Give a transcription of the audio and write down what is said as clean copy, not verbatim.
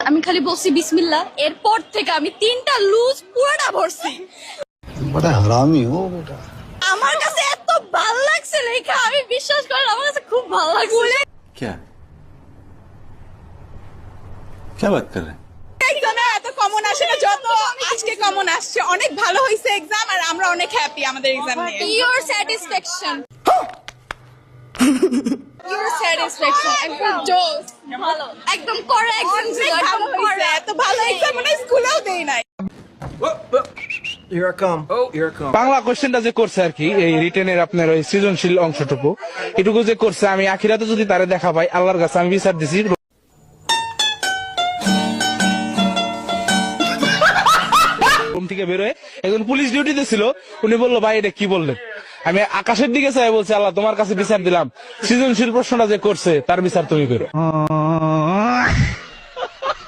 আমি খালি বলছি বিসমিল্লাহ, এরপর থেকে আমি 3টা লুজ পুরোটা ভরছি। বড় হারামি ও বেটা। আমার কাছে এত ভালো লাগছে লেখা, আমি বিশ্বাস করেন আমার কাছে খুব ভালো লাগছে। क्या क्या बात कर रहे हैं? এক্সামে এত কমন আসে না যত আজকে কমন আসছে। অনেক ভালো হয়েছে এক্সাম আর আমরা অনেক হ্যাপি আমাদের এক্সাম নিয়ে। Your satisfaction. Your satisfaction. একদম জোস, ভালো, একদম কড়া এক্সাম ছিল, একদম ভালো হয়েছে, কড়া। এত ভালো এক্সাম মানে স্কুলেও দেই নাই। বাংলা কোশ্চেনটা যে করছে আর কি, এই রিটেনের আপনার ওই সৃজনশীল অংশটুকু এটুকু যে করছে, আমি আখিরাতে যদি তারে দেখা পাই আল্লাহর কাছে আমি বিচার দিছি। রুম থেকে বেরোয় একজন পুলিশ ডিউটিতে ছিল, উনি বললো ভাই এটা কি বললেন। আমি আকাশের দিকে চাই বলছি আল্লাহ তোমার কাছে বিচার দিলাম, সৃজনশীল প্রশ্নটা যে করছে তার বিচার তুমি করো।